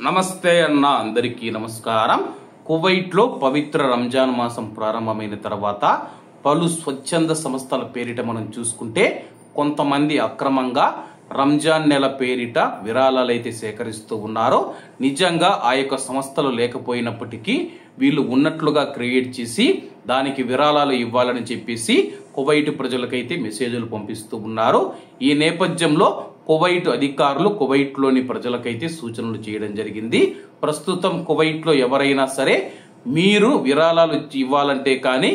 నమస్తే అన్న అందరికీ నమస్కారం. కువైట్ లో పవిత్ర రంజాన్ మాసం ప్రారంభమైన తర్వాత పలు స్వచ్ఛంద సంస్థల పేరిట మనం చూసుకుంటే కొంతమంది అక్రమంగా రంజాన్ నెల పేరిట విరాళాలు అయితే సేకరిస్తూ ఉన్నారో, నిజంగా ఆ యొక్క సంస్థలు లేకపోయినప్పటికీ వీళ్ళు ఉన్నట్లుగా క్రియేట్ చేసి దానికి విరాళాలు ఇవ్వాలని చెప్పేసి కువైట్ ప్రజలకైతే మెసేజ్లు పంపిస్తూ ఉన్నారు. ఈ నేపథ్యంలో కువైట్ అధికారులు కువైట్ లోని ప్రజలకైతే సూచనలు చేయడం జరిగింది. ప్రస్తుతం కువైట్ లో ఎవరైనా సరే మీరు విరాళాలు ఇవ్వాలంటే కానీ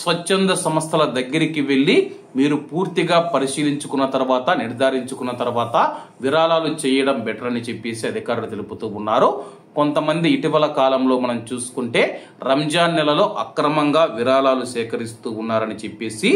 స్వచ్ఛంద సంస్థల దగ్గరికి వెళ్లి మీరు పూర్తిగా పరిశీలించుకున్న తర్వాత నిర్ధారించుకున్న తర్వాత విరాళాలు చేయడం బెటర్ అని చెప్పేసి అధికారులు తెలుపుతూ ఉన్నారు. కొంతమంది ఇటీవల కాలంలో మనం చూసుకుంటే రంజాన్ నెలలో అక్రమంగా విరాళాలు సేకరిస్తూ ఉన్నారని చెప్పేసి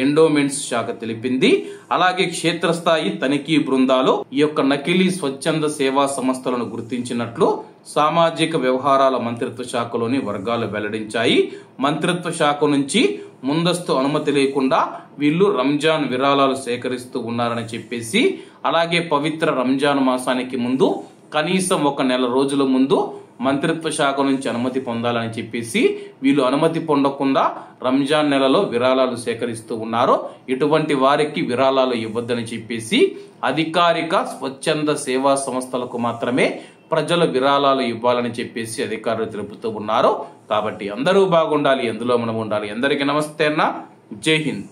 ఎండోమెంట్స్ శాఖ తెలిపింది. అలాగే క్షేత్రస్థాయి తనిఖీ బృందాలు ఈ యొక్క నకిలీ స్వచ్ఛంద సేవా సంస్థలను గుర్తించినట్లు సామాజిక వ్యవహారాల మంత్రిత్వ శాఖలోని వర్గాలు వెల్లడించాయి. మంత్రిత్వ శాఖ నుంచి ముందస్తు అనుమతి లేకుండా వీళ్ళు రంజాన్ విరాళాలు సేకరిస్తూ ఉన్నారని చెప్పేసి, అలాగే పవిత్ర రంజాన్ మాసానికి ముందు కనీసం 1 నెల రోజుల ముందు మంత్రిత్వ శాఖ నుంచి అనుమతి పొందాలని చెప్పేసి వీళ్ళు అనుమతి పొందకుండా రంజాన్ నెలలో విరాళాలు సేకరిస్తూ ఉన్నారు. ఇటువంటి వారికి విరాళాలు ఇవ్వద్దని చెప్పేసి అధికారిక స్వచ్ఛంద సేవా సంస్థలకు మాత్రమే ప్రజలు విరాళాలు ఇవ్వాలని చెప్పేసి అధికారులు తెలుపుతూ ఉన్నారు. కాబట్టి అందరూ బాగుండాలి, ఎందులో మనం ఉండాలి. అందరికీ నమస్తే అన్న, జై హింద్.